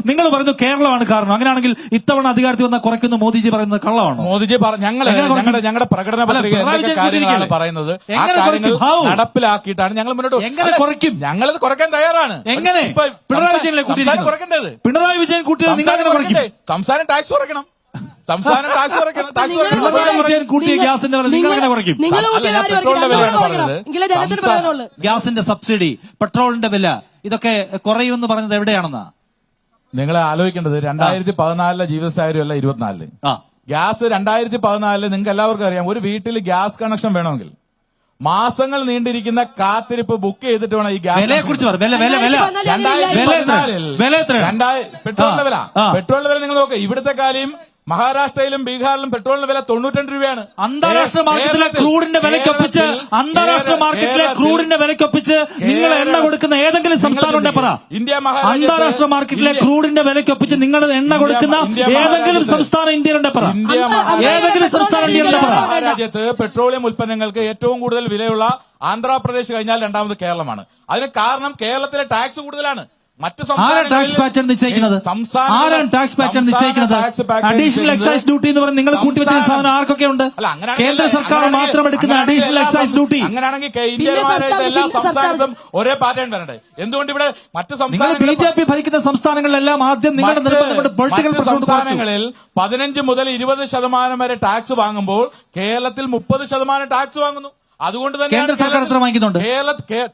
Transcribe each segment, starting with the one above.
നിങ്ങൾ പറയുന്നു കേരളമാണ് കാരണം. അങ്ങനെയാണെങ്കിൽ ഇത്തവണ അധികാരത്തിൽ വന്നാൽ കുറയ്ക്കുന്നു മോദിജി പറയുന്നത് കള്ളമാണോ? മോദിജി ഞങ്ങളുടെ പ്രകടന പത്രികയിൽ കാര്യങ്ങളാണ് പറയുന്നത്. ആ കാര്യങ്ങൾ നടപ്പിലാക്കിയിട്ടാണ് ഞങ്ങൾ മുന്നോട്ട്. എങ്ങനെ കുറയ്ക്കും? ഞങ്ങളത് കുറയ്ക്കാൻ തയ്യാറാണ്. എങ്ങനെ? പിണറായി വിജയനെ കുറയ്ക്കേണ്ടത് പിണറായി വിജയൻ കൂട്ടിയത് നിങ്ങൾ എങ്ങനെ കുറയ്ക്കും? സംസ്ഥാനം ടാക്സ് കുറയ്ക്കണം. സംസ്ഥാനം ടാക്സ് കുറയ്ക്കണം. പിണറായി വിജയൻ കൂട്ടിയ ഗ്യാസിന്റെ വില നിങ്ങൾ എങ്ങനെ കുറയ്ക്കും? പെട്രോളിന്റെ വിലയാണ് പറഞ്ഞത്. ഗ്യാസിന്റെ സബ്സിഡി, പെട്രോളിന്റെ വില ഇതൊക്കെ കുറയുമെന്ന് പറഞ്ഞത് എവിടെയാണെന്നാ നിങ്ങൾ ആലോചിക്കേണ്ടത്? 2014 ജീവിത സാഹചര്യമല്ല 24. ഗ്യാസ് 2014 നിങ്ങൾക്ക് എല്ലാവർക്കും അറിയാം. ഒരു വീട്ടിൽ ഗ്യാസ് കണക്ഷൻ വേണമെങ്കിൽ മാസങ്ങൾ നീണ്ടിരിക്കുന്ന കാത്തിരിപ്പ് ബുക്ക് ചെയ്തിട്ട് വേണം ഈ ഗ്യാസ്. വിലയെ കുറിച്ച് പെട്രോളിന്റെ വില നിങ്ങൾ നോക്കുക. ഇവിടുത്തെ കാര്യം മഹാരാഷ്ട്രയിലും ബീഹാറിലും പെട്രോളിന്റെ വില 92 രൂപയാണ്. അന്താരാഷ്ട്ര മാർക്കറ്റിലെ ക്രൂഡിന്റെ വിലക്കൊപ്പിച്ച് നിങ്ങൾ എണ്ണ കൊടുക്കുന്ന ഏതെങ്കിലും സംസ്ഥാനം ഉണ്ടെ പറ. അന്താരാഷ്ട്ര മാർക്കറ്റിലെ ക്രൂഡിന്റെ വിലക്കൊപ്പിച്ച് നിങ്ങൾ എണ്ണ കൊടുക്കുന്ന ഏതെങ്കിലും സംസ്ഥാനം ഇന്ത്യയിലുണ്ടെ പറ. ഏതെങ്കിലും സംസ്ഥാനം ഇന്ത്യയിലുണ്ടെ പറ. രാജ്യത്ത് പെട്രോളിയം ഉൽപ്പന്നങ്ങൾക്ക് ഏറ്റവും കൂടുതൽ വിലയുള്ള ആന്ധ്രാപ്രദേശ് കഴിഞ്ഞാൽ രണ്ടാമത് കേരളമാണ്. അതിന് കാരണം കേരളത്തിലെ ടാക്സ് കൂടുതലാണ്. മറ്റ് ടാക്സ് പാറ്റേൺ നിശ്ചയിക്കുന്നത് അഡീഷണൽ എക്സൈസ് ഡ്യൂട്ടി എന്ന് പറഞ്ഞ് നിങ്ങൾ കൂട്ടിവെച്ച സാധനം ആർക്കൊക്കെ ഉണ്ട്? കേന്ദ്ര സർക്കാർ മാത്രം എടുക്കുന്ന അഡീഷണൽ എക്സൈസ് ഡ്യൂട്ടി. അങ്ങനെയാണെങ്കിൽ ഇന്ത്യയിലെ എല്ലാ സംസ്ഥാനത്തും ഒരേ പാറ്റേൺ വരണ്ടേ? എന്തുകൊണ്ട് ഇവിടെ മറ്റ് BJP ഭരിക്കുന്ന സംസ്ഥാനങ്ങളിലെല്ലാം ആദ്യം നിങ്ങളുടെ നിർബന്ധം പൊളിറ്റിക്കൽ സംസ്ഥാനങ്ങളിൽ 15 മുതൽ 20% വരെ ടാക്സ് വാങ്ങുമ്പോൾ കേരളത്തിൽ 30% ടാക്സ് വാങ്ങുന്നു. അതുകൊണ്ട് തന്നെ കേന്ദ്ര സർക്കാർ എത്ര വാങ്ങിക്കുന്നുണ്ട്?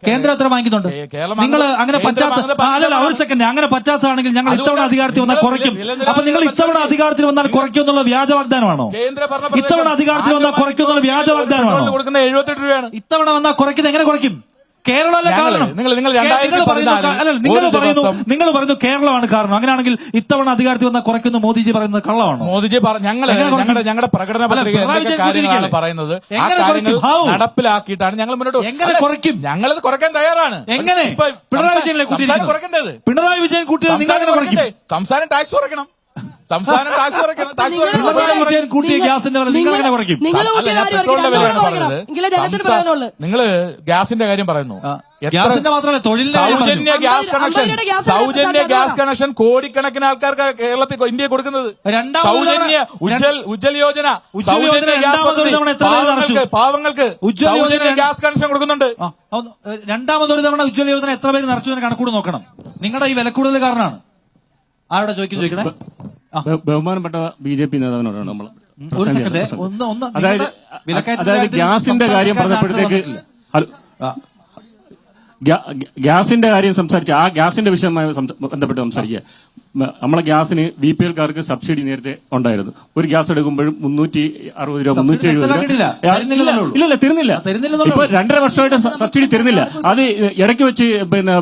കേന്ദ്രം എത്ര വാങ്ങിക്കുന്നുണ്ട്? നിങ്ങൾ അങ്ങനെ പറ്റാത്ത ഒരു സെക്കൻഡ് അങ്ങനെ പറ്റാത്തതാണെങ്കിൽ ഞങ്ങൾ ഇത്തവണ അധികാരത്തിൽ വന്നാൽ കുറയ്ക്കും. അപ്പൊ നിങ്ങൾ ഇത്തവണ അധികാരത്തിൽ വന്നാൽ കുറയ്ക്കും എന്നുള്ള വ്യാജ വാഗ്ദാനമാണോ? ഇത്തവണ അധികാരത്തിൽ വന്നാൽ കുറയ്ക്കും എന്നുള്ള വ്യാജ വാഗ്ദാനമാണോ? കൊടുക്കുന്ന 78 രൂപയാണ്. ഇത്തവണ വന്നാൽ കുറയ്ക്കുന്നത് എങ്ങനെ കുറയ്ക്കും? കേരളമല്ല കാരണം. നിങ്ങൾ പറയുന്നു കേരളമാണ് കാരണം. അങ്ങനെയാണെങ്കിൽ ഇത്തവണ അധികാരത്തിൽ വന്നാൽ കുറയ്ക്കുന്നു മോദിജി പറയുന്നത് കള്ളമാണോ? മോദിജി ഞങ്ങളുടെ പ്രകടന പത്രികയിൽ കാര്യങ്ങളാണ് പറയുന്നത്. ആ കാര്യങ്ങൾ നടപ്പിലാക്കിയിട്ടാണ് ഞങ്ങൾ മുന്നോട്ട്. എങ്ങനെ കുറയ്ക്കും? ഞങ്ങളത് കുറയ്ക്കാൻ തയ്യാറാണ്. എങ്ങനെ? പിണറായി വിജയനെ കുറയ്ക്കേണ്ടത്. പിണറായി വിജയൻ കൂട്ടിയത് നിങ്ങൾ എങ്ങനെ കുറയ്ക്കും? സംസ്ഥാനം ടാക്സ് കുറയ്ക്കണം. സംസ്ഥാനം ടാക്സ് കുറയ്ക്കണം. പിണറായി വിജയൻ കൂട്ടിയ ഗ്യാസിന്റെ വില നിങ്ങൾ എങ്ങനെ കുറയ്ക്കും? പെട്രോളിന്റെ വിലയാണ് പറഞ്ഞത്. നിങ്ങൾ ഗ്യാസിന്റെ കാര്യം പറയുന്നു. ഗ്യാസിന്റെ മാത്രമല്ല തൊഴിലിന്റെ സൗജന്യ ഗ്യാസ് കണക്ഷൻ കോടിക്കണക്കിന് ആൾക്കാർക്ക് കേരളത്തിൽ ഇന്ത്യ കൊടുക്കുന്നത്. സൗജന്യ ഉജ്ജൽ യോജന പാവങ്ങൾക്ക് സൗജന്യ ഗ്യാസ് കണക്ഷൻ കൊടുക്കുന്നുണ്ട്. രണ്ടാമതൊരു തവണ ഉജ്ജൽ യോജന എത്ര പേര് നിറച്ചു കണക്കൂട് നോക്കണം. നിങ്ങളുടെ ഈ വിലക്കൂടുതൽ കാരണമാണ്. ആരോടെ ചോദിക്കണേ? ബഹുമാനപ്പെട്ട BJP നേതാവിനോടാണ് നമ്മൾ. ഒരു സെക്കൻഡ് അതായത് ഗ്യാസിന്റെ കാര്യം പറഞ്ഞപ്പോഴത്തേക്ക് ഗ്യാസിന്റെ കാര്യം സംസാരിച്ച ആ ഗ്യാസിന്റെ വിഷയവുമായി ബന്ധപ്പെട്ട് സംസാരിക്കുക. നമ്മളെ ഗ്യാസിന് BPL-കാർക്ക് സബ്സിഡി നേരത്തെ ഉണ്ടായിരുന്നു. ഒരു ഗ്യാസ് എടുക്കുമ്പോഴും 360 രൂപ 370 രൂപ. ഇല്ല തരുന്നില്ല. ഇപ്പൊ 2.5 വർഷമായിട്ട് സബ്സിഡി തരുന്നില്ല. അത് ഇടയ്ക്ക് വെച്ച്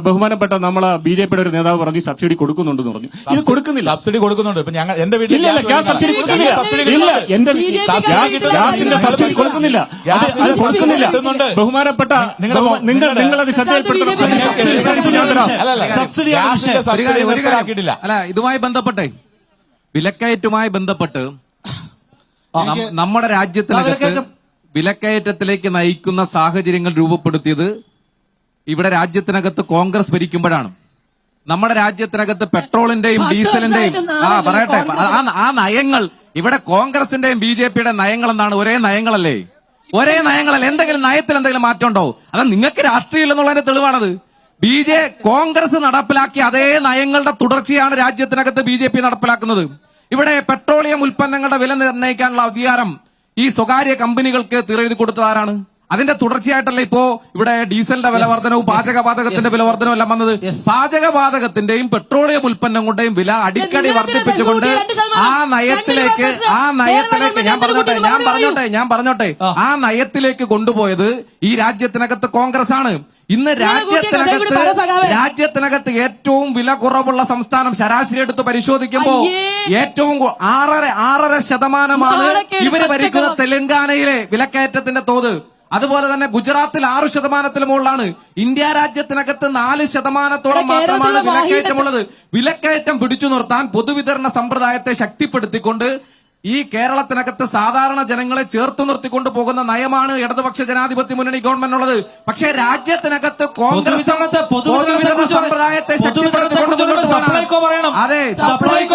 ബഹുമാനപ്പെട്ട നമ്മളെ BJP-യുടെ ഒരു നേതാവ് പറഞ്ഞു സബ്സിഡി കൊടുക്കുന്നുണ്ടെന്ന് പറഞ്ഞു. ഇത് കൊടുക്കുന്നില്ല. സബ്സിഡി കൊടുക്കുന്നുണ്ട്. ഇപ്പൊ എന്റെ വീട്ടിൽ ഗ്യാസ് സബ്സിഡി കൊടുക്കുന്നില്ല. ഇല്ല എന്റെ ഗ്യാസിന്റെ സബ്സിഡി കൊടുക്കുന്നില്ല. അത് കൊടുക്കുന്നില്ല. ബഹുമാനപ്പെട്ട നിങ്ങളത് ശ്രദ്ധയിൽപ്പെടുത്തില്ല. അല്ല ഇതുമായി ബന്ധപ്പെട്ട് വിലക്കയറ്റുമായി ബന്ധപ്പെട്ട് നമ്മുടെ രാജ്യത്തിനകത്ത് വിലക്കയറ്റത്തിലേക്ക് നയിക്കുന്ന സാഹചര്യങ്ങൾ രൂപപ്പെടുത്തിയത് ഇവിടെ രാജ്യത്തിനകത്ത് കോൺഗ്രസ് ഭരിക്കുമ്പോഴാണ്. നമ്മുടെ രാജ്യത്തിനകത്ത് പെട്രോളിന്റെയും ഡീസലിന്റെയും പറയട്ടെ ആ നയങ്ങൾ ഇവിടെ കോൺഗ്രസിന്റെയും BJP-യുടെ നയങ്ങൾ എന്താണ്? ഒരേ നയങ്ങളല്ലേ? ഒരേ നയങ്ങളല്ലേ? എന്തെങ്കിലും നയത്തിൽ എന്തെങ്കിലും മാറ്റം ഉണ്ടോ? അത് നിങ്ങൾക്ക് രാഷ്ട്രീയം എന്നുള്ളതിന്റെ തെളിവാണത്. കോൺഗ്രസ് നടപ്പിലാക്കിയ അതേ നയങ്ങളുടെ തുടർച്ചയാണ് രാജ്യത്തിനകത്ത് BJP നടപ്പിലാക്കുന്നത്. ഇവിടെ പെട്രോളിയം ഉൽപ്പന്നങ്ങളുടെ വില നിർണ്ണയിക്കാനുള്ള അധികാരം ഈ സ്വകാര്യ കമ്പനികൾക്ക് തീരെഴുതി കൊടുത്തതാരാണ്? അതിന്റെ തുടർച്ചയായിട്ടല്ലേ ഇപ്പോ ഇവിടെ ഡീസലിന്റെ വില വർധനവും പാചകവാതകത്തിന്റെ വില വർധനവും എല്ലാം വന്നത്. പാചകവാതകത്തിന്റെയും പെട്രോളിയം ഉൽപ്പന്നങ്ങളുടെയും വില അടിക്കടി വർദ്ധിപ്പിച്ചുകൊണ്ട് ആ നയത്തിലേക്ക് ഞാൻ പറഞ്ഞോട്ടെ ആ നയത്തിലേക്ക് കൊണ്ടുപോയത് ഈ രാജ്യത്തിനകത്ത് കോൺഗ്രസ് ആണ്. ഇന്ന് രാജ്യത്തിനകത്ത് ഏറ്റവും വില കുറവുള്ള സംസ്ഥാനം ശരാശരി എടുത്ത് പരിശോധിക്കുമ്പോൾ ഏറ്റവും 6.5% ഇവര് ഭരിക്കുന്ന തെലങ്കാനയിലെ വിലക്കയറ്റത്തിന്റെ തോത്. അതുപോലെ തന്നെ ഗുജറാത്തിൽ 6% മുകളിലാണ്. ഇന്ത്യ രാജ്യത്തിനകത്ത് 4% മാത്രമാണ് വിലക്കയറ്റമുള്ളത്. വിലക്കയറ്റം പിടിച്ചു നിർത്താൻ പൊതുവിതരണ സമ്പ്രദായത്തെ ശക്തിപ്പെടുത്തിക്കൊണ്ട് ഈ കേരളത്തിനകത്ത് സാധാരണ ജനങ്ങളെ ചേർത്തു നിർത്തിക്കൊണ്ട് പോകുന്ന നയമാണ് ഇടതുപക്ഷ ജനാധിപത്യ മുന്നണി ഗവൺമെന്റ് ഉള്ളത്. പക്ഷേ രാജ്യത്തിനകത്ത് കോൺഗ്രസ് പൊതുവിതരണ സമ്പ്രദായത്തെ ശക്തിപ്പെടുത്തിക്കൊണ്ട് പറയണം. അതെ, സപ്ലൈകോ